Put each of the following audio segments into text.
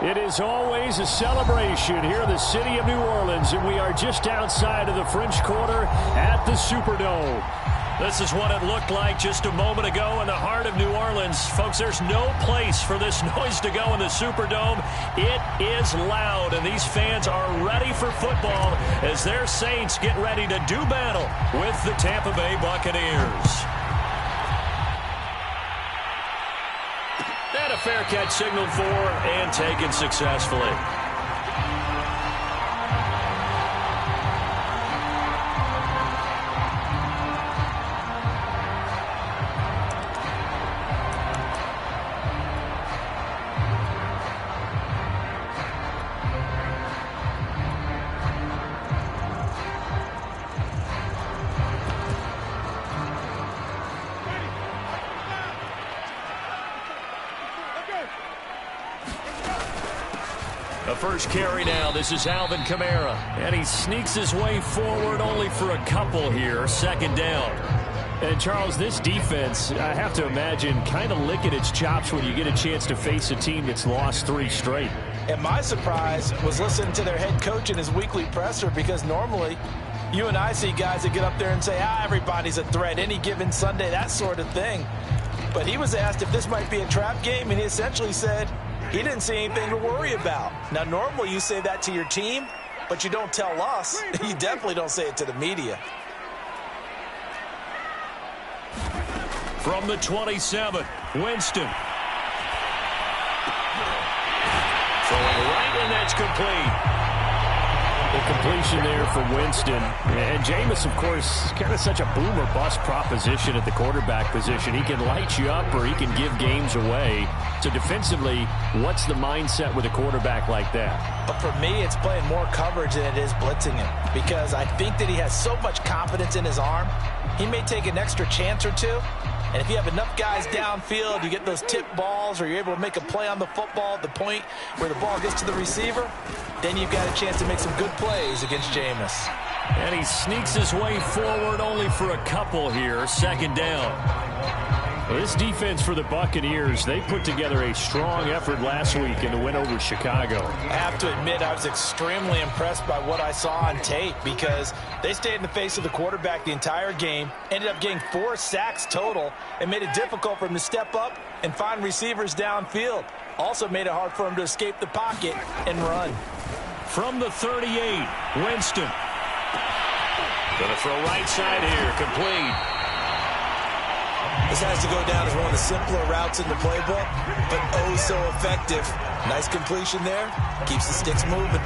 It is always a celebration here in the city of New Orleans, and we are just outside of the French Quarter at the Superdome. This is what it looked like just a moment ago in the heart of New Orleans. Folks, there's no place for this noise to go in the Superdome. It is loud, and these fans are ready for football as their Saints get ready to do battle with the Tampa Bay Buccaneers. And a fair catch signaled for and taken successfully. The first carry now. This is Alvin Kamara. And he sneaks his way forward only for a couple here. Second down. And, Charles, this defense, I have to imagine, kind of licking its chops when you get a chance to face a team that's lost 3 straight. And my surprise was listening to their head coach in his weekly presser, because normally you and I see guys that get up there and say, everybody's a threat any given Sunday, that sort of thing. But he was asked if this might be a trap game, and he essentially said he didn't see anything to worry about. Now, normally you say that to your team, but you don't tell us. You definitely don't say it to the media. From the 27, Winston. Throwing right, and that's complete. The completion there for Winston. And Jameis, of course, kind of such a boom or bust proposition at the quarterback position. He can light you up or he can give games away. So defensively, what's the mindset with a quarterback like that? But for me, it's playing more coverage than it is blitzing him, because I think that he has so much confidence in his arm. He may take an extra chance or two. And if you have enough guys downfield, you get those tip balls, or you're able to make a play on the football at the point where the ball gets to the receiver, then you've got a chance to make some good plays against Jameis. And he sneaks his way forward only for a couple here. Second down. This defense for the Buccaneers, they put together a strong effort last week in the win over Chicago. I have to admit, I was extremely impressed by what I saw on tape, because they stayed in the face of the quarterback the entire game, ended up getting 4 sacks total, and made it difficult for him to step up and find receivers downfield. Also made it hard for him to escape the pocket and run. From the 38, Winston. Gonna throw right side here, complete. This has to go down as one of the simpler routes in the playbook, but oh so effective. Nice completion there. Keeps the sticks moving.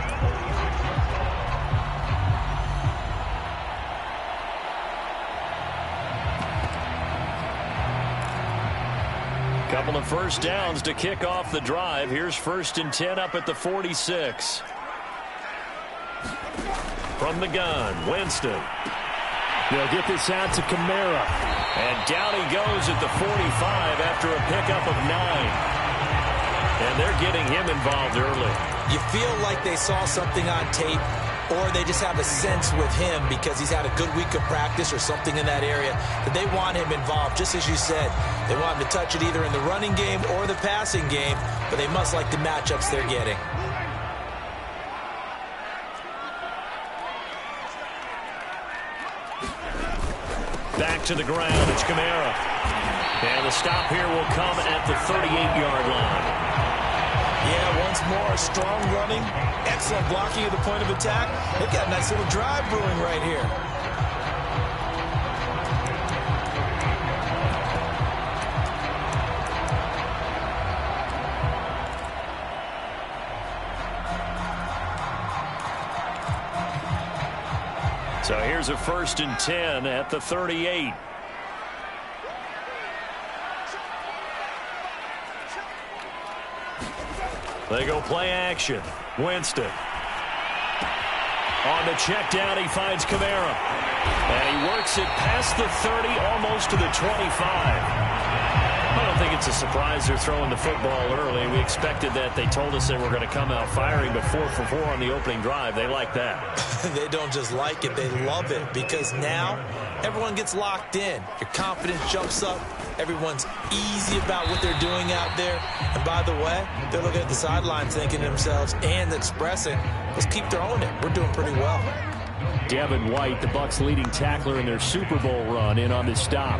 Couple of first downs to kick off the drive. Here's 1st and 10 up at the 46. From the gun, Winston. They'll get this out to Kamara. And down he goes at the 45 after a pickup of 9. And they're getting him involved early. You feel like they saw something on tape, or they just have a sense with him because he's had a good week of practice or something in that area, that they want him involved, just as you said. They want him to touch it either in the running game or the passing game, but they must like the matchups they're getting. Back to the ground, it's Kamara. And the stop here will come at the 38-yard line. Yeah, once more, strong running, excellent blocking at the point of attack. They've got a nice little drive brewing right here. So here's a 1st and 10 at the 38. They go play action. Winston. On the check down, he finds Kamara. And he works it past the 30, almost to the 25. I don't think it's a surprise they're throwing the football early. We expected that. They told us they were going to come out firing, but 4 for 4 on the opening drive. They like that. They don't just like it, they love it, because now everyone gets locked in. Your confidence jumps up. Everyone's easy about what they're doing out there. And by the way, they're looking at the sidelines thinking to themselves and expressing, let's keep throwing it. We're doing pretty well. Devin White, the Bucs' leading tackler in their Super Bowl run, in on this stop.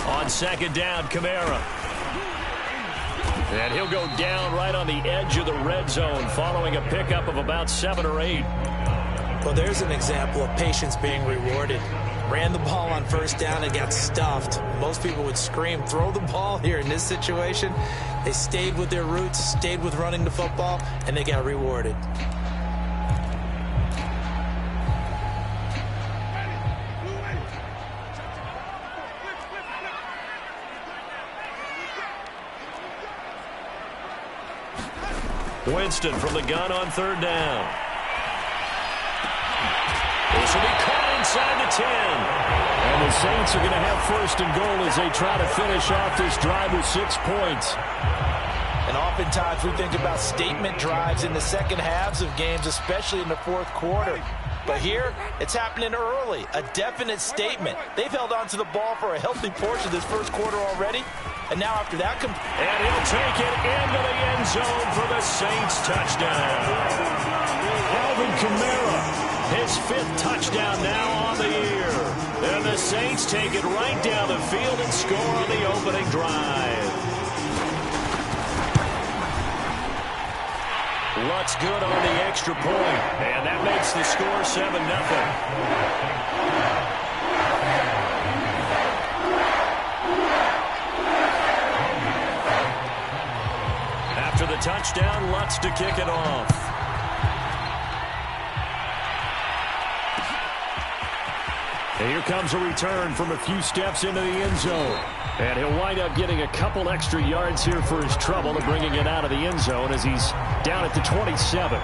On second down, Kamara. And he'll go down right on the edge of the red zone following a pickup of about 7 or 8. Well, there's an example of patience being rewarded. Ran the ball on first down and got stuffed. Most people would scream, throw the ball here. In this situation, they stayed with their roots, stayed with running the football, and they got rewarded. Winston from the gun on third down. This will be caught inside the 10. And the Saints are going to have first and goal as they try to finish off this drive with 6 points. And oftentimes we think about statement drives in the second halves of games, especially in the fourth quarter. But here, it's happening early, a definite statement. They've held on to the ball for a healthy portion of this first quarter already. And now after that... And he'll take it into the end zone for the Saints touchdown. Alvin Kamara, his 5th touchdown now on the year. And the Saints take it right down the field and score on the opening drive. Luck's good on the extra point, and that makes the score 7-0. After the touchdown, Lutz to kick it off. And here comes a return from a few steps into the end zone. And he'll wind up getting a couple extra yards here for his trouble and bringing it out of the end zone as he's down at the 27.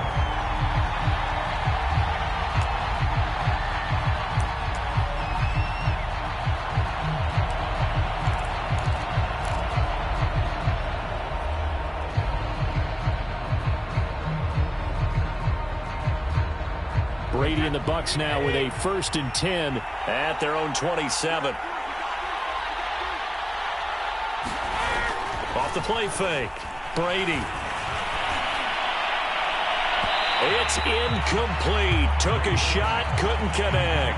Brady and the Bucs now with a 1st and 10 at their own 27. Off the play fake. Brady. It's incomplete. Took a shot, couldn't connect.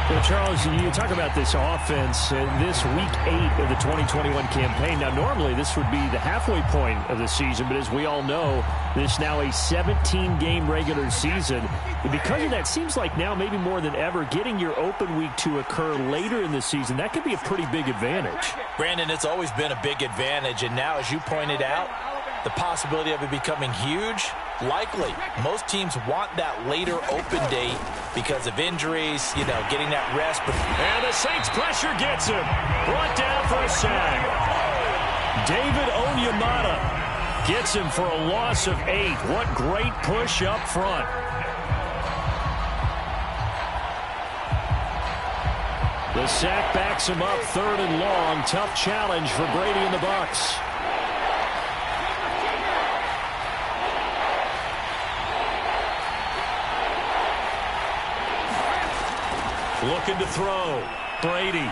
Well, Charles, you talk about this offense, this week 8 of the 2021 campaign. Now, normally this would be the halfway point of the season, but as we all know, this now a 17-game regular season. And because of that, seems like now maybe more than ever, getting your open week to occur later in the season, that could be a pretty big advantage. Brandon, it's always been a big advantage, and now, as you pointed out, the possibility of it becoming huge, likely. Most teams want that later open date because of injuries, you know, getting that rest. And the Saints pressure gets him. Brought down for a sack. David Onyemata gets him for a loss of 8. What great push up front. The sack backs him up 3rd and long. Tough challenge for Brady and the Bucs. Looking to throw. Brady.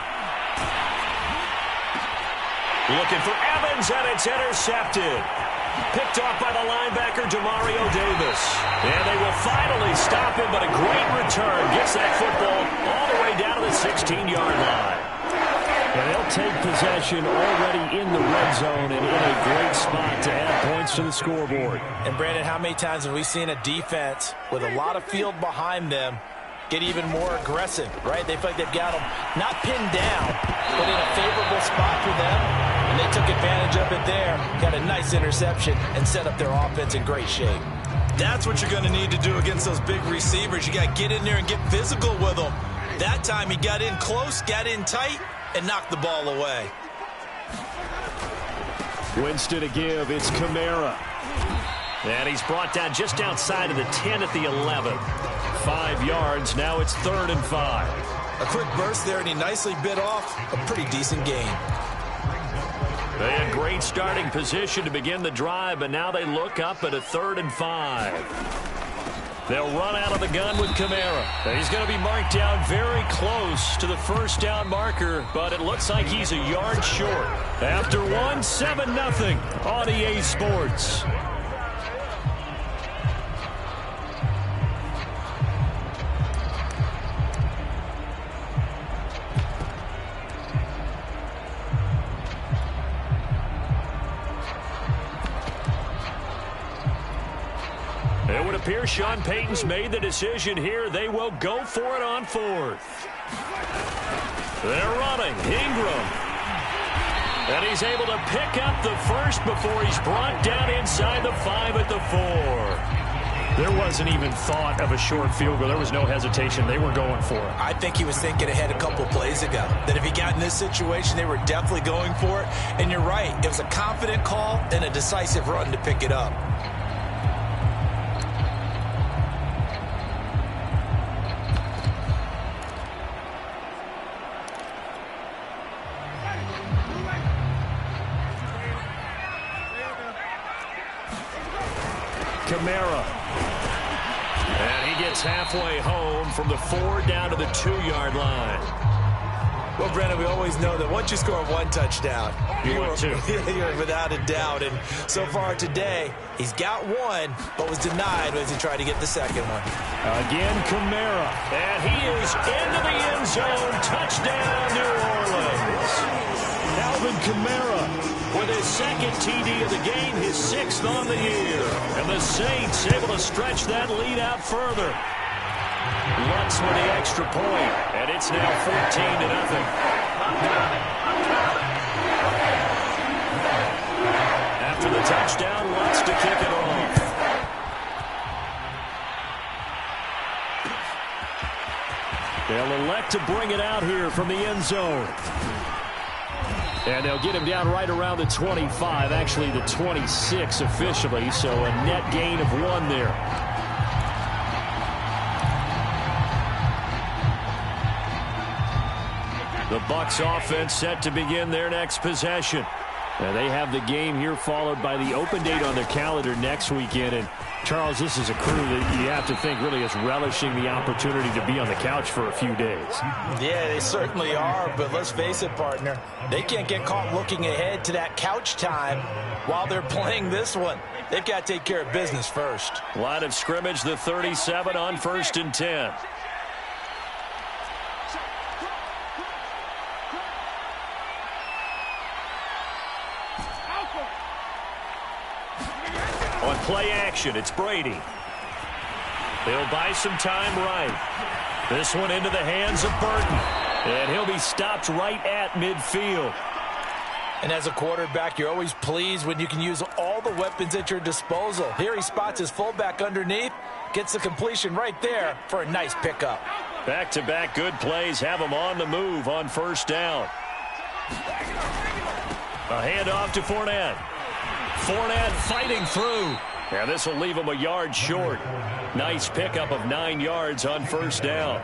Looking for Evans, and it's intercepted. Picked off by the linebacker, Demario Davis. And they will finally stop him, but a great return. Gets that football all the way down to the 16-yard line. And they'll take possession already in the red zone and in a great spot to add points to the scoreboard. And, Brandon, how many times have we seen a defense with a lot of field behind them get even more aggressive, right? They feel like they've got them not pinned down, but in a favorable spot for them, and they took advantage of it there. Got a nice interception and set up their offense in great shape. That's what you're going to need to do against those big receivers. You got to get in there and get physical with them. That time he got in close, got in tight, and knocked the ball away. Winston to give. It's Kamara. And he's brought down just outside of the 10 at the 11. 5 yards. Now it's 3rd and 5. A quick burst there, and he nicely bit off a pretty decent gain. They had great starting position to begin the drive, but now they look up at a 3rd and 5. They'll run out of the gun with Kamara. He's going to be marked down very close to the first down marker, but it looks like he's a yard short. After 7-0 on EA Sports. It would appear Sean Payton's made the decision here. They will go for it on 4th. They're running. Ingram. And he's able to pick up the first before he's brought down inside the 5 at the 4. There wasn't even thought of a short field goal. There was no hesitation. They were going for it. I think he was thinking ahead a couple plays ago that if he got in this situation, they were definitely going for it. And you're right. It was a confident call and a decisive run to pick it up. Kamara. And he gets halfway home from the 4 down to the 2-yard line. Well, Brennan, we always know that once you score 1 touchdown, you're without a doubt. And so far today, he's got 1, but was denied as he tried to get the second one. Again, Kamara. And he is into the end zone. Touchdown, New Orleans. Alvin Kamara with his 2nd TD of the game, his 6th on the year. And the Saints able to stretch that lead out further. Lutz with the extra point, and it's now 14-0. After the touchdown, Lutz to kick it off. They'll elect to bring it out here from the end zone. And they'll get him down right around the 25, actually the 26 officially, so a net gain of 1 there. The Bucs offense set to begin their next possession. And they have the game here followed by the open date on their calendar next weekend. And Charles, this is a crew that you have to think really is relishing the opportunity to be on the couch for a few days. Yeah, they certainly are, but let's face it, partner. They can't get caught looking ahead to that couch time while they're playing this one. They've got to take care of business first. Line of scrimmage, the 37 on 1st and 10. On play action, it's Brady. They'll buy some time right. This one into the hands of Burton. And he'll be stopped right at midfield. And as a quarterback, you're always pleased when you can use all the weapons at your disposal. Here he spots his fullback underneath, gets the completion right there for a nice pickup. Back-to-back good plays have him on the move on 1st down. A handoff to Fournette. Fournette fighting through. And this will leave him a yard short. Nice pickup of 9 yards on 1st down.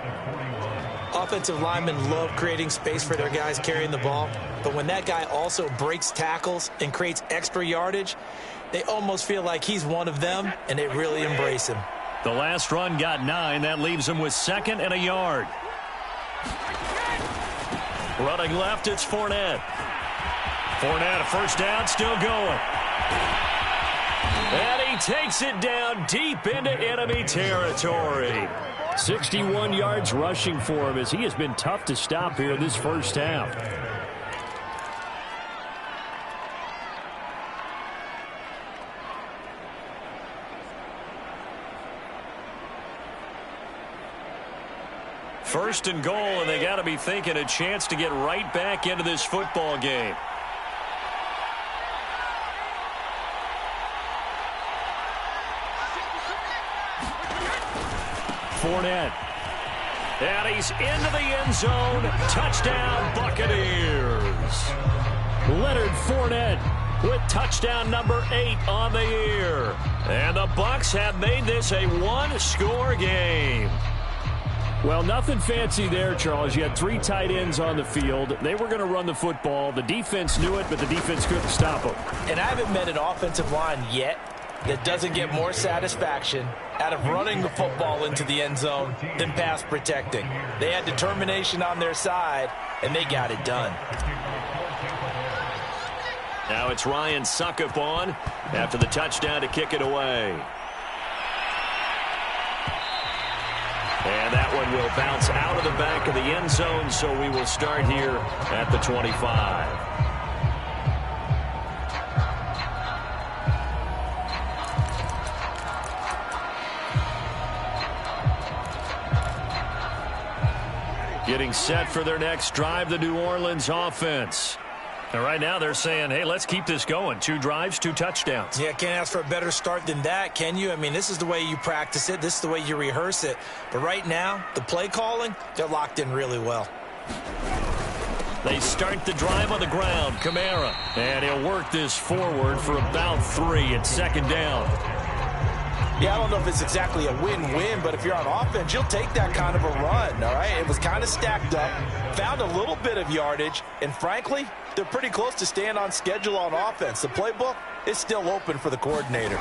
Offensive linemen love creating space for their guys carrying the ball. But when that guy also breaks tackles and creates extra yardage, they almost feel like he's one of them, and they really embrace him. The last run got 9. That leaves him with 2nd and a yard. Running left, it's Fournette. Fournette, a 1st down, still going. And he takes it down deep into enemy territory. 61 yards rushing for him as he has been tough to stop here this 1st half. First and goal, and they got to be thinking a chance to get right back into this football game. Fournette. And he's into the end zone. Touchdown, Buccaneers. Leonard Fournette with touchdown number 8 on the year. And the Bucs have made this a one-score game. Well, nothing fancy there, Charles. You had 3 tight ends on the field. They were going to run the football. The defense knew it, but the defense couldn't stop them. And I haven't met an offensive line yet that doesn't get more satisfaction out of running the football into the end zone than pass protecting. They had determination on their side, and they got it done. Now it's Ryan Suckup on after the touchdown to kick it away. And that one will bounce out of the back of the end zone, so we will start here at the 25. Getting set for their next drive, the New Orleans offense. And right now they're saying, hey, let's keep this going. 2 drives, 2 touchdowns. Yeah, can't ask for a better start than that, can you? I mean, this is the way you practice it. This is the way you rehearse it. But right now, the play calling, they're locked in really well. They start the drive on the ground. Kamara. And he'll work this forward for about 3 at second down. Yeah, I don't know if it's exactly a win-win, but if you're on offense, you'll take that kind of a run, all right? It was kind of stacked up, found a little bit of yardage, and frankly, they're pretty close to staying on schedule on offense. The playbook is still open for the coordinator.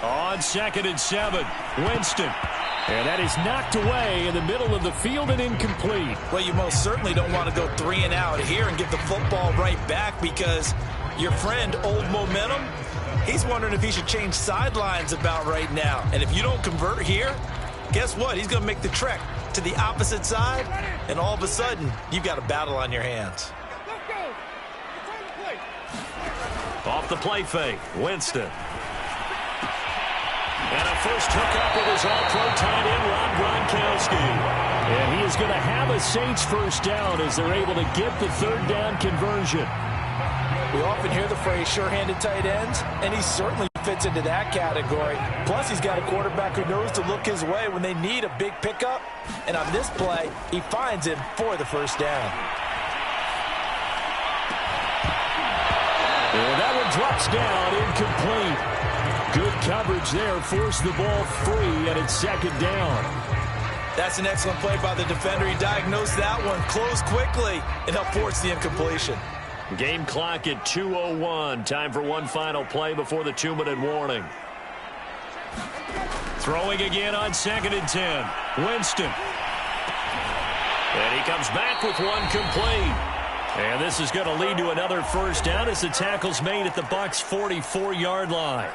On 2nd and 7, Winston. And that is knocked away in the middle of the field and incomplete. Well, you most certainly don't want to go 3 and out here and get the football right back because your friend, Old Momentum, he's wondering if he should change sidelines about right now. And if you don't convert here, guess what? He's going to make the trek to the opposite side, and all of a sudden, you've got a battle on your hands. Off the play fake, Winston. And a first hookup with his all-pro tight end, Rob Gronkowski. And he is going to have a Saints first down as they're able to get the third down conversion. We often hear the phrase sure-handed tight ends, and he certainly fits into that category. Plus, he's got a quarterback who knows to look his way when they need a big pickup. And on this play, he finds him for the first down. And that one drops down, incomplete. Good coverage there, forced the ball free, and it's second down. That's an excellent play by the defender. He diagnosed that one, closed quickly, and helped force the incompletion. Game clock at 2:01. Time for one final play before the 2-minute warning. Throwing again on 2nd and 10. Winston. And he comes back with one complete. And this is going to lead to another first down as the tackle's made at the Bucs' 44-yard line.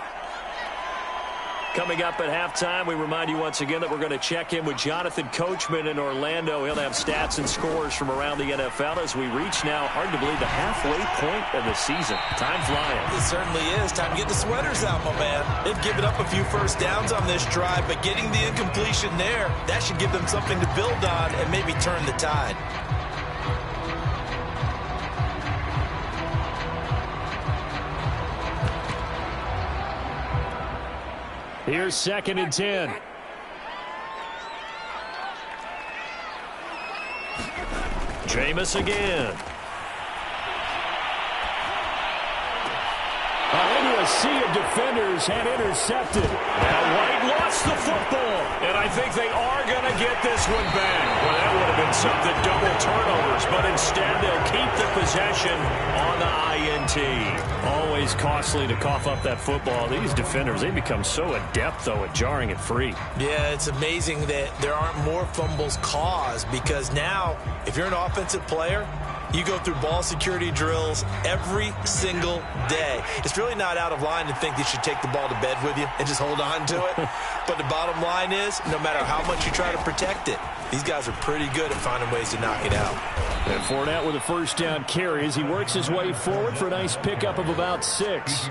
Coming up at halftime, we remind you once again that we're going to check in with Jonathan Coachman in Orlando. He'll have stats and scores from around the NFL as we reach now, hard to believe, the halfway point of the season. Time flying. It certainly is. Time to get the sweaters out, my man. They've given up a few first downs on this drive, but getting the incompletion there, that should give them something to build on and maybe turn the tide. Here's 2nd and 10. Jameis again. Into a sea of defenders and intercepted. Now White lost the football, and I think they are going to get this one back. Well, that would have been something, double turnovers, but instead they'll keep the possession on the INT. Always costly to cough up that football. These defenders, they become so adept, though, at jarring it free. Yeah, it's amazing that there aren't more fumbles caused because now, if you're an offensive player, you go through ball security drills every single day. It's really not out of line to think you should take the ball to bed with you and just hold on to it. But the bottom line is, no matter how much you try to protect it, these guys are pretty good at finding ways to knock it out. And Fournette with a first down carry as he works his way forward for a nice pickup of about 6.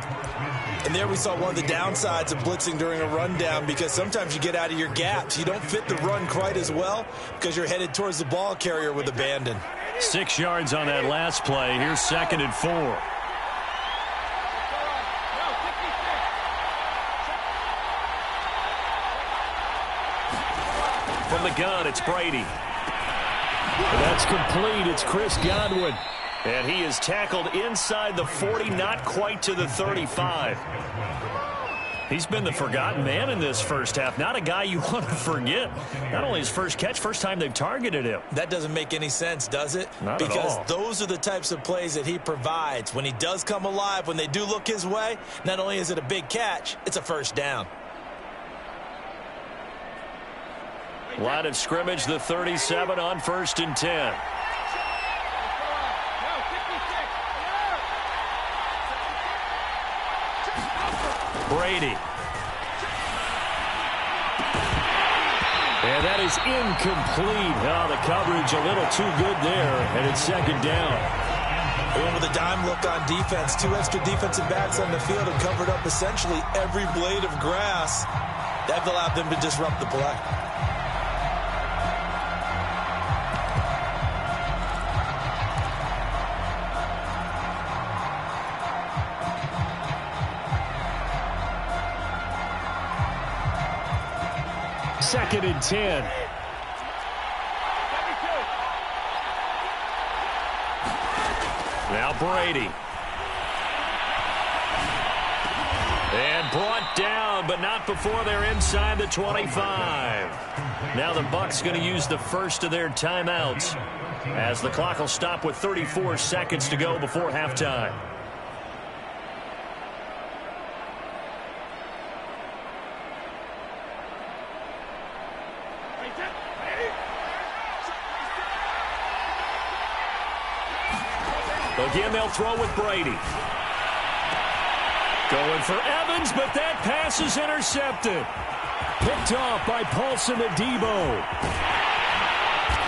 And there we saw one of the downsides of blitzing during a rundown because sometimes you get out of your gaps. You don't fit the run quite as well because you're headed towards the ball carrier with abandon. 6 yards on that last play. Here's 2nd and 4. From the gun, it's Brady. That's complete. It's Chris Godwin. And he is tackled inside the 40, not quite to the 35. He's been the forgotten man in this first half. Not a guy you want to forget. Not only his first catch, first time they've targeted him. That doesn't make any sense, does it? Not at all. Because those are the types of plays that he provides. When he does come alive, when they do look his way, not only is it a big catch, it's a first down. Line of scrimmage, the 37 on 1st and 10. Brady. And that is incomplete. Oh, the coverage a little too good there, and it's second down. They went with a dime look on defense. 2 extra defensive backs on the field and covered up essentially every blade of grass. That allowed them to disrupt the play. Second and 10. Now Brady. And brought down, but not before they're inside the 25. Now the Bucs going to use the first of their timeouts as the clock will stop with 34 seconds to go before halftime. Again, they'll throw with Brady. Going for Evans, but that pass is intercepted. Picked off by Paulson Adebo.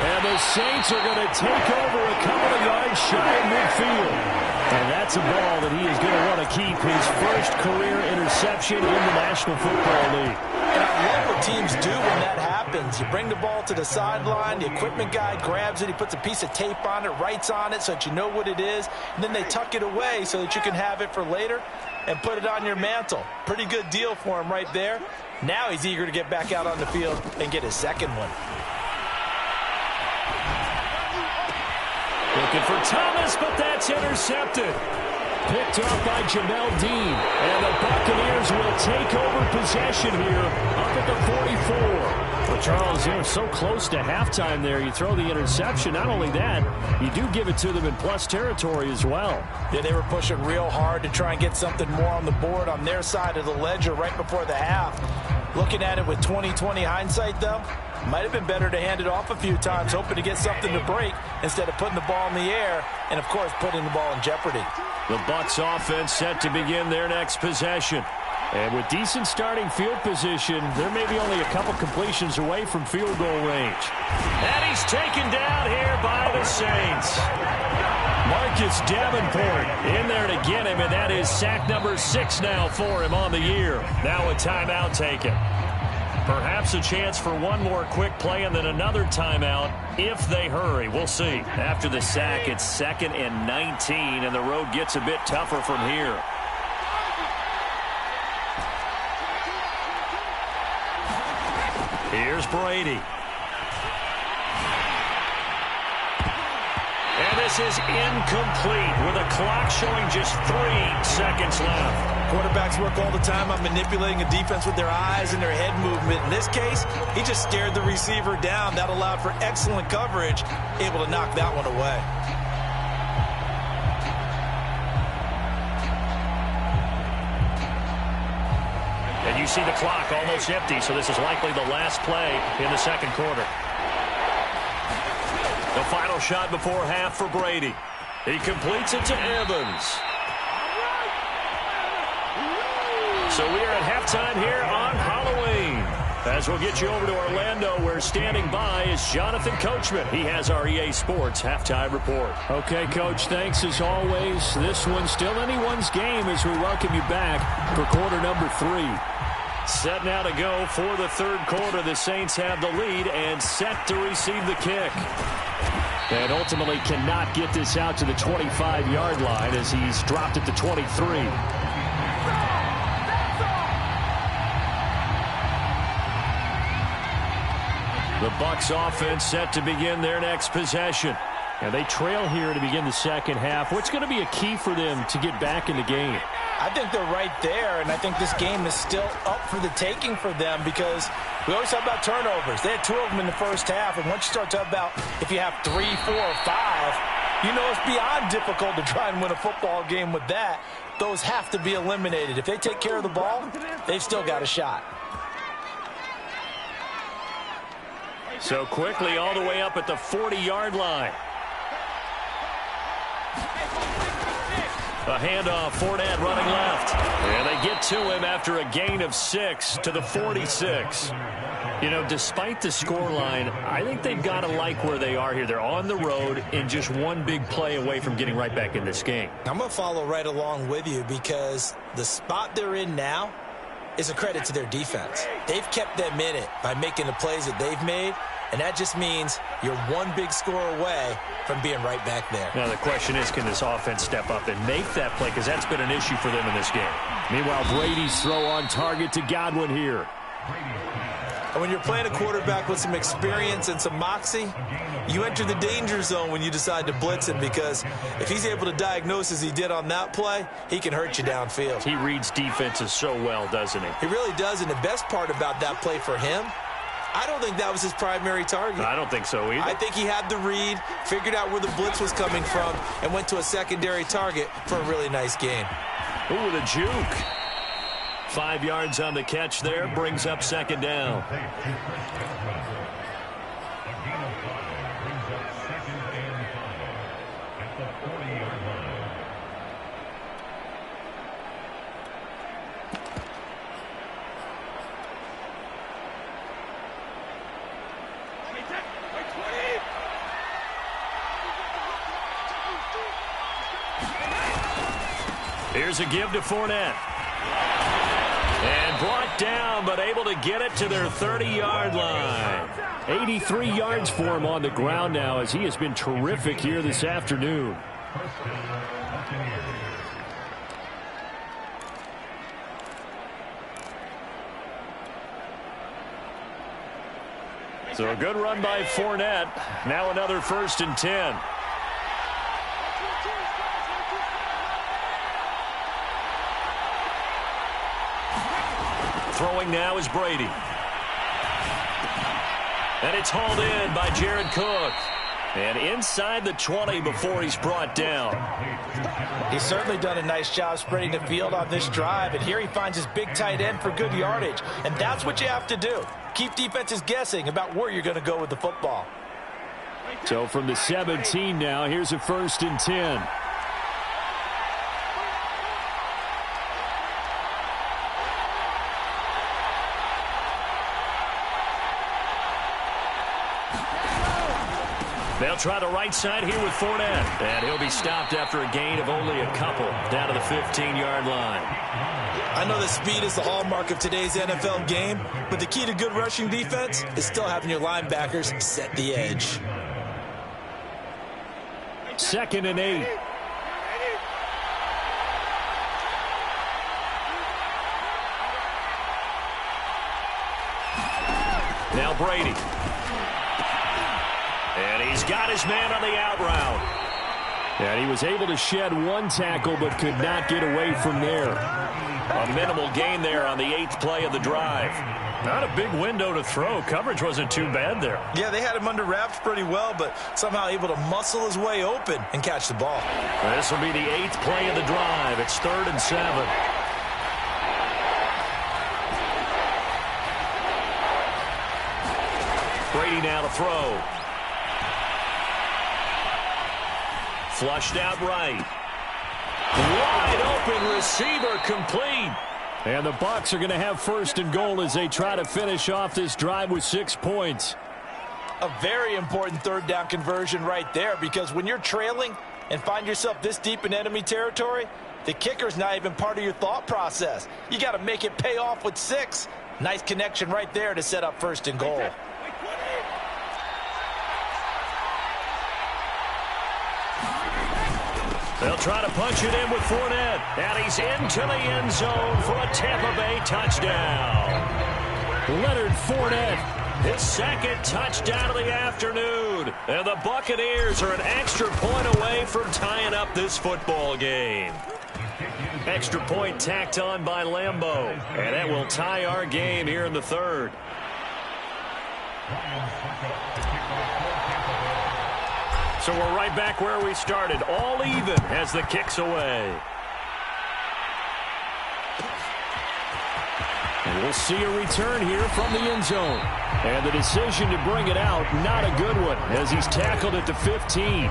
And the Saints are going to take over a couple of yards shy of midfield. And that's a ball that he is going to want to keep, his first career interception in the National Football League. And I love what teams do when that happens. You bring the ball to the sideline, the equipment guy grabs it, he puts a piece of tape on it, writes on it so that you know what it is, and then they tuck it away so that you can have it for later and put it on your mantle. Pretty good deal for him right there. Now he's eager to get back out on the field and get his second one. Looking for Thomas, but that's intercepted. Picked off by Jamel Dean. And the Buccaneers will take over possession here up at the 44. Well, Charles, they're so close to halftime there. You throw the interception. Not only that, you do give it to them in plus territory as well. Yeah, they were pushing real hard to try and get something more on the board on their side of the ledger right before the half. Looking at it with 20/20 hindsight, though, might have been better to hand it off a few times, hoping to get something to break instead of putting the ball in the air and, of course, putting the ball in jeopardy. The Bucs offense set to begin their next possession. And with decent starting field position, they're maybe only a couple completions away from field goal range. And he's taken down here by the Saints. Marcus Davenport in there to get him, and that is sack number 6 now for him on the year. Now a timeout taken. Perhaps a chance for one more quick play and then another timeout if they hurry. We'll see. After the sack, it's 2nd and 19, and the road gets a bit tougher from here. Here's Brady. And this is incomplete with a clock showing just 3 seconds left. Quarterbacks work all the time on manipulating a defense with their eyes and their head movement. In this case, he just stared the receiver down. That allowed for excellent coverage, able to knock that one away. And you see the clock almost empty, so this is likely the last play in the second quarter. The final shot before half for Brady. He completes it to Evans. So we are at halftime here on Halloween. As we'll get you over to Orlando, where standing by is Jonathan Coachman. He has our EA Sports halftime report. Okay, Coach, thanks as always. This one's still anyone's game as we welcome you back for quarter number 3. Set now to go for the third quarter. The Saints have the lead and set to receive the kick. And ultimately cannot get this out to the 25-yard line as he's dropped it to 23. The Bucs offense set to begin their next possession. And they trail here to begin the second half. What's going to be a key for them to get back in the game? I think they're right there, and I think this game is still up for the taking for them because we always talk about turnovers. They had 2 of them in the first half, and once you start talking about if you have 3, 4, or 5, you know it's beyond difficult to try and win a football game with that. Those have to be eliminated. If they take care of the ball, they've still got a shot. So quickly all the way up at the 40-yard line. A handoff, Fournette running left. And they get to him after a gain of 6 to the 46. You know, despite the scoreline, I think they've got to like where they are here. They're on the road and just one big play away from getting right back in this game. I'm going to follow right along with you because the spot they're in now is a credit to their defense. They've kept them in it by making the plays that they've made, and that just means you're one big score away from being right back there. Now the question is, can this offense step up and make that play? Because that's been an issue for them in this game. Meanwhile, Brady's throw on target to Godwin here. And when you're playing a quarterback with some experience and some moxie, you enter the danger zone when you decide to blitz him because if he's able to diagnose as he did on that play, he can hurt you downfield. He reads defenses so well, doesn't he? He really does, and the best part about that play for him, I don't think that was his primary target. I don't think so either. I think he had the read, figured out where the blitz was coming from, and went to a secondary target for a really nice gain. Ooh, the juke. 5 yards on the catch there, brings up second down. Here's a give to Fournette. And brought down, but able to get it to their 30-yard line. 83 yards for him on the ground now as he has been terrific here this afternoon. So a good run by Fournette. Now another 1st and 10. Throwing now is Brady. And it's hauled in by Jared Cook. And inside the 20 before he's brought down. He's certainly done a nice job spreading the field on this drive. And here he finds his big tight end for good yardage. And that's what you have to do. Keep defenses guessing about where you're going to go with the football. So from the 17 now, here's a 1st and 10. They'll try the right side here with Fournette. And he'll be stopped after a gain of only a couple down to the 15-yard line. I know that speed is the hallmark of today's NFL game, but the key to good rushing defense is still having your linebackers set the edge. 2nd and 8. Now Brady. And he's got his man on the out route. And he was able to shed one tackle but could not get away from there. A minimal gain there on the 8th play of the drive. Not a big window to throw. Coverage wasn't too bad there. Yeah, they had him under wraps pretty well, but somehow able to muscle his way open and catch the ball. This will be the 8th play of the drive. It's 3rd and 7. Brady now to throw. Flushed out right. Wide open receiver complete. And the Bucs are going to have 1st and goal as they try to finish off this drive with 6 points. A very important 3rd down conversion right there because when you're trailing and find yourself this deep in enemy territory, the kicker's not even part of your thought process. You got to make it pay off with 6. Nice connection right there to set up 1st and goal. They'll try to punch it in with Fournette. And he's into the end zone for a Tampa Bay touchdown. Leonard Fournette, his second touchdown of the afternoon. And the Buccaneers are an extra point away from tying up this football game. Extra point tacked on by Lambeau. And that will tie our game here in the third. So we're right back where we started. All even as the kick's away. And we'll see a return here from the end zone. And the decision to bring it out, not a good one, as he's tackled at the 15.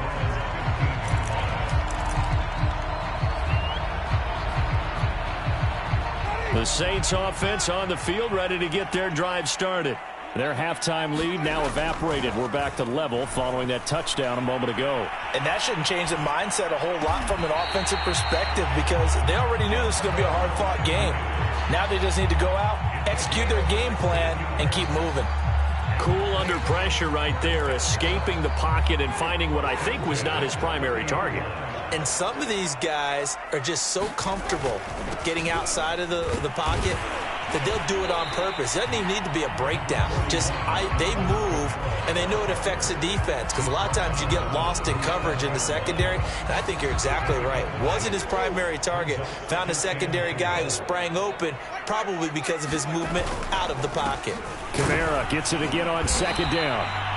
The Saints offense on the field, ready to get their drive started. Their halftime lead now evaporated. We're back to level following that touchdown a moment ago. And that shouldn't change the mindset a whole lot from an offensive perspective, because they already knew this was going to be a hard-fought game. Now they just need to go out, execute their game plan, and keep moving. Cool under pressure right there, escaping the pocket and finding what I think was not his primary target. And some of these guys are just so comfortable getting outside of the pocket that they'll do it on purpose. It doesn't even need to be a breakdown. They move, and they know it affects the defense, because a lot of times you get lost in coverage in the secondary, and I think you're exactly right. Wasn't his primary target. Found a secondary guy who sprang open, probably because of his movement out of the pocket. Kamara gets it again on second down.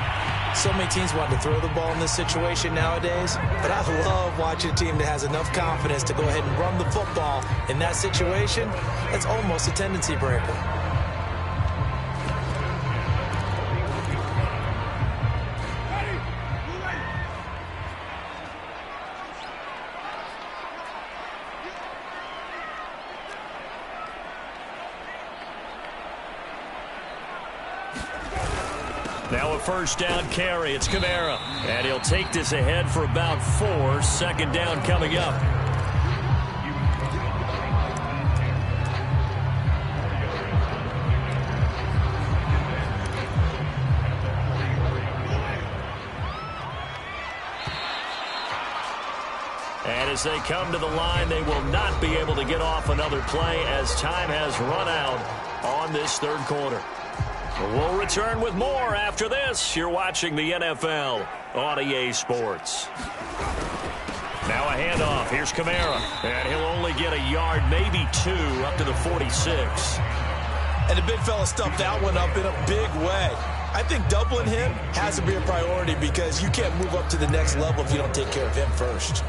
So many teams want to throw the ball in this situation nowadays, but I love watching a team that has enough confidence to go ahead and run the football in that situation. That's almost a tendency breaker. Now a first down carry. It's Kamara. And he'll take this ahead for about 4. Second down coming up. And as they come to the line, they will not be able to get off another play as time has run out on this third quarter. We'll return with more after this. You're watching the NFL on EA Sports. Now a handoff. Here's Kamara. And he'll only get a yard, maybe 2, up to the 46. And the big fella stuffed that one up in a big way. I think doubling him has to be a priority, because you can't move up to the next level if you don't take care of him first.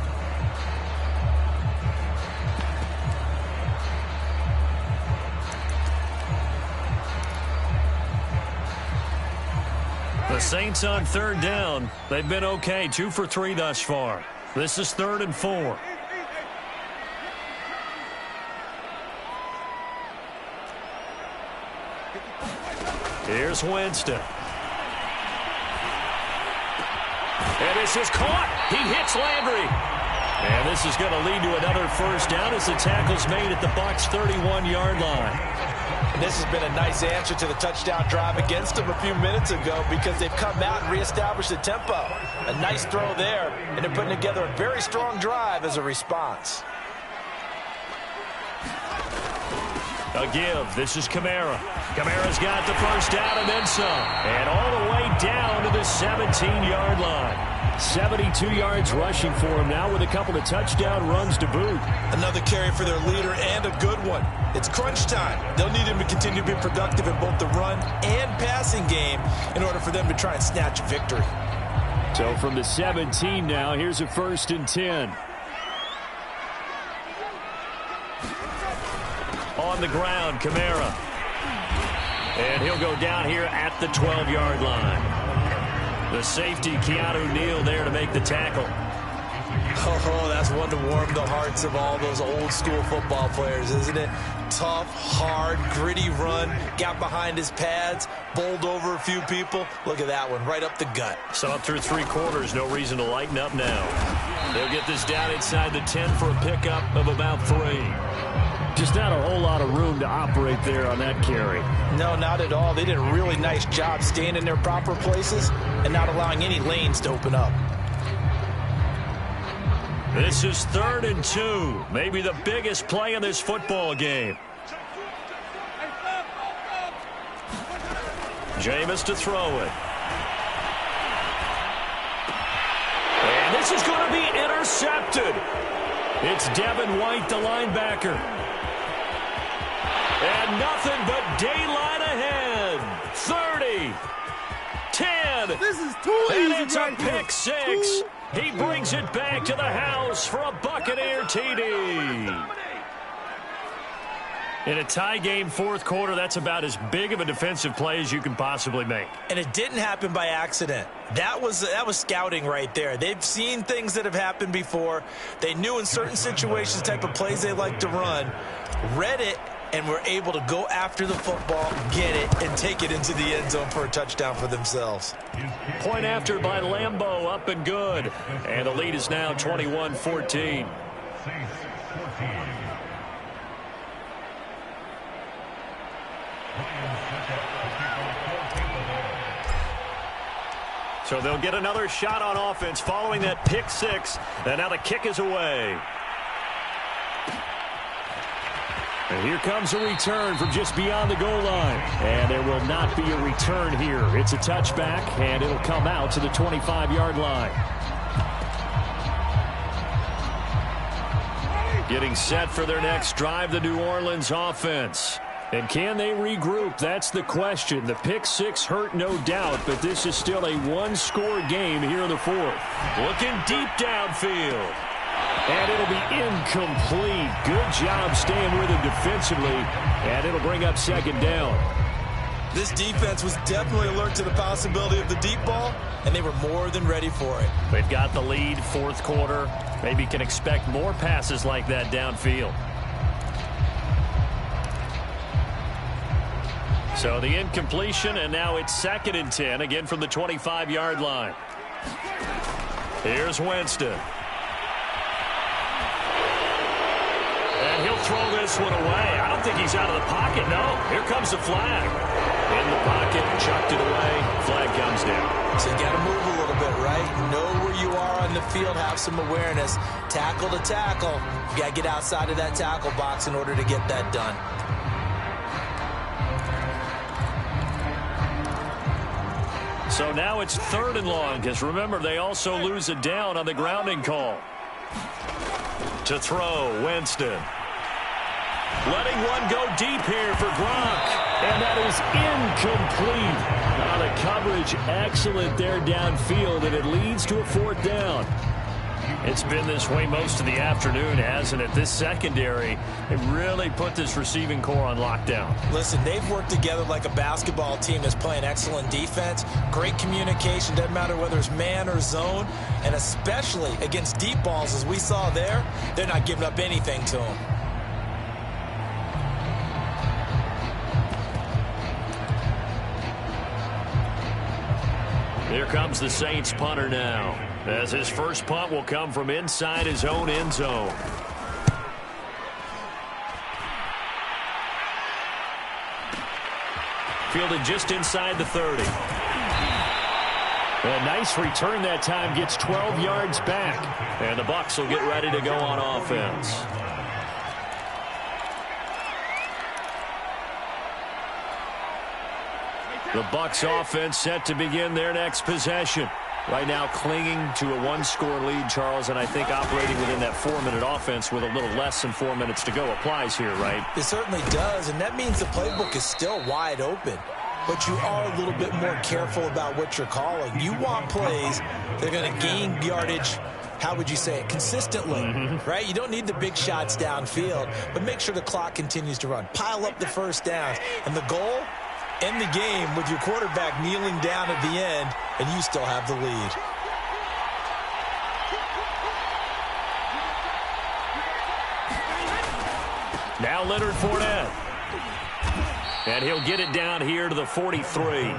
The Saints on third down. They've been okay. 2 for 3 thus far. This is 3rd and 4. Here's Winston. And this is caught. He hits Landry. And this is going to lead to another first down as the tackle's made at the Bucs' 31-yard line. And this has been a nice answer to the touchdown drive against them a few minutes ago, because they've come out and reestablished the tempo. A nice throw there, and they're putting together a very strong drive as a response. A give. This is Kamara. Kamara's got the first down and then some. And all the way down to the 17-yard line. 72 yards rushing for him now, with a couple of touchdown runs to boot. Another carry for their leader, and a good one. It's crunch time. They'll need him to continue to be productive in both the run and passing game in order for them to try and snatch a victory. So from the 17 now, here's a 1st and 10. On the ground, Kamara. And he'll go down here at the 12-yard line. The safety, Keanu Neal, there to make the tackle. Oh, that's one to warm the hearts of all those old-school football players, isn't it? Tough, hard, gritty run. Got behind his pads, bowled over a few people. Look at that one, right up the gut. So up through 3 quarters, no reason to lighten up now. They'll get this down inside the 10 for a pickup of about 3. Just not a whole lot of room to operate there on that carry. No, not at all. They did a really nice job staying in their proper places and not allowing any lanes to open up. This is 3rd and 2. Maybe the biggest play in this football game. Jameis to throw it. And this is going to be intercepted. It's Devin White, the linebacker. And nothing but daylight ahead. 30. 10. This is too easy. And it's a pick six. He brings it back to the house for a Buccaneer TD. In a tie game fourth quarter, that's about as big of a defensive play as you can possibly make. And it didn't happen by accident. That was scouting right there. They've seen things that have happened before. They knew in certain situations the type of plays they like to run, read it, and were able to go after the football, get it, and take it into the end zone for a touchdown for themselves. Point after by Lambeau, up and good. And the lead is now 21-14. So they'll get another shot on offense following that pick six. And now the kick is away. And here comes a return from just beyond the goal line. And there will not be a return here. It's a touchback, and it'll come out to the 25-yard line. Getting set for their next drive, the New Orleans offense. And can they regroup? That's the question. The pick six hurt, no doubt, but this is still a one-score game here in the fourth. Looking deep downfield. And it'll be incomplete. Good job staying with him defensively, and it'll bring up second down. This defense was definitely alert to the possibility of the deep ball, and they were more than ready for it. They've got the lead, fourth quarter. Maybe can expect more passes like that downfield. So the incompletion, and now it's 2nd and 10, again from the 25-yard line. Here's Winston. And he'll throw this one away. I don't think he's out of the pocket, no. Here comes the flag. In the pocket, chucked it away. Flag comes down. So you got to move a little bit, right? Know where you are on the field, have some awareness. Tackle to tackle. You got to get outside of that tackle box in order to get that done. So now it's 3rd and long, because remember, they also lose it down on the grounding call. To throw, Winston. Letting one go deep here for Gronk. And that is incomplete. The coverage excellent there downfield, and it leads to a 4th down. It's been this way most of the afternoon, hasn't it? This secondary, it really put this receiving core on lockdown. Listen, they've worked together like a basketball team that's playing excellent defense. Great communication, doesn't matter whether it's man or zone. And especially against deep balls, as we saw there, they're not giving up anything to them. Here comes the Saints punter now, as his first punt will come from inside his own end zone. Fielded just inside the 30. A nice return that time, gets 12 yards back. And the Bucs will get ready to go on offense. The Bucs offense set to begin their next possession. Right now clinging to a one-score lead, Charles, and I think operating within that 4-minute offense with a little less than 4 minutes to go applies here, right? It certainly does, and that means the playbook is still wide open. But you are a little bit more careful about what you're calling. You want plays that are going to gain yardage, how would you say it, consistently, right? You don't need the big shots downfield, but make sure the clock continues to run. Pile up the first downs, and the goal, end the game with your quarterback kneeling down at the end, and you still have the lead. Now Leonard Fournette. And he'll get it down here to the 43.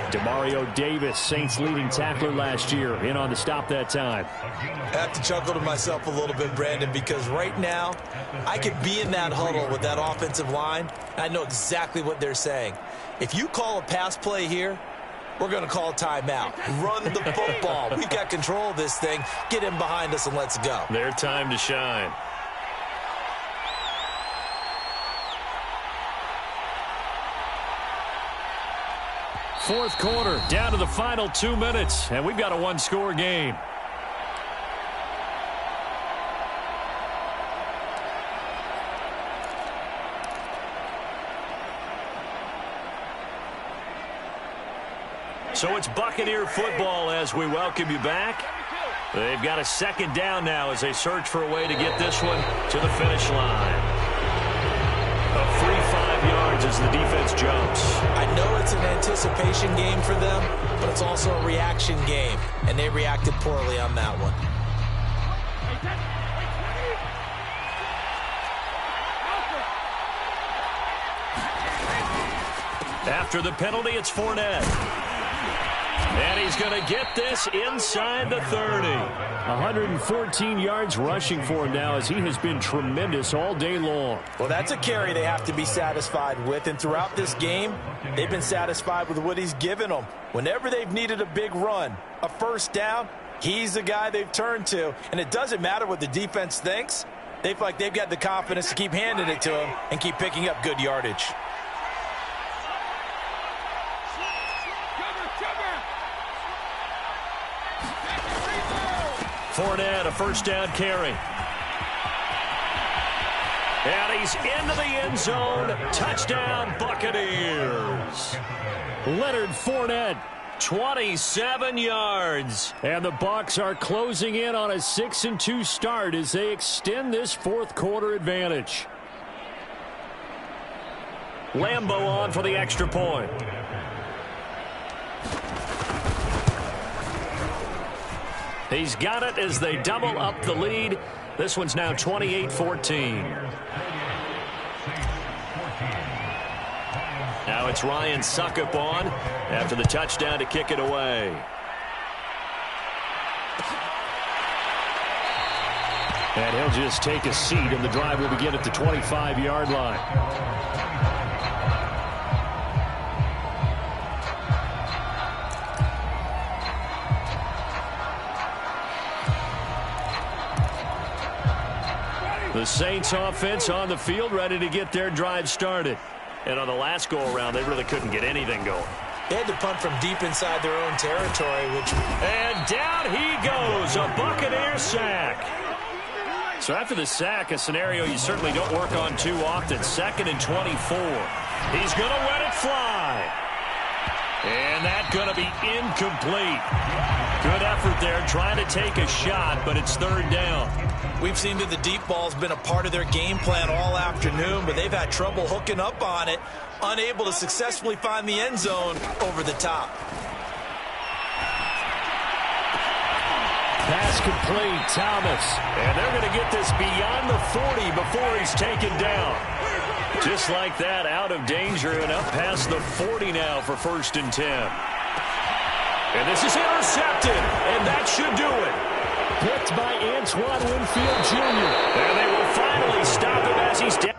Demario Davis, Saints leading tackler last year, in on the stop that time. I have to chuckle to myself a little bit, Brandon, because right now I could be in that huddle with that offensive line, and I know exactly what they're saying. If you call a pass play here, we're going to call a timeout. Run the football. We've got control of this thing. Get in behind us and let's go. Their time to shine. fourth quarter, down to the final 2 minutes, and we've got a one-score game. So it's Buccaneer football as we welcome you back. They've got a second down now as they search for a way to get this one to the finish line. A free 5 yards as the defense jumps. I know it's an anticipation game for them, but it's also a reaction game, and they reacted poorly on that one. After the penalty, it's Fournette. And he's going to get this inside the 30. 114 yards rushing for him now, as he has been tremendous all day long. Well, that's a carry they have to be satisfied with. And throughout this game, they've been satisfied with what he's given them. Whenever they've needed a big run, a first down, he's the guy they've turned to. And it doesn't matter what the defense thinks. They feel like they've got the confidence to keep handing it to him and keep picking up good yardage. Fournette, a first down carry. And he's into the end zone. Touchdown, Buccaneers. Leonard Fournette. 27 yards. And the Bucs are closing in on a 6-2 start as they extend this fourth quarter advantage. Lambeau on for the extra point. He's got it as they double up the lead. This one's now 28-14. Now it's Ryan Suckup on after the touchdown to kick it away. And he'll just take a seat, and the drive will begin at the 25-yard line. The Saints offense on the field, ready to get their drive started. And on the last go-around, they really couldn't get anything going. They had to punt from deep inside their own territory. And down he goes, a Buccaneer sack. So after the sack, a scenario you certainly don't work on too often. 2nd and 24. He's going to let it fly. And that's going to be incomplete. Good effort there, trying to take a shot, but it's third down. We've seen that the deep ball's been a part of their game plan all afternoon, but they've had trouble hooking up on it, unable to successfully find the end zone over the top. Pass complete, Thomas. And they're going to get this beyond the 40 before he's taken down. Just like that, out of danger and up past the 40 now for 1st and 10. And this is intercepted, and that should do it. Picked by Antoine Winfield Jr. And they will finally stop him as he's down.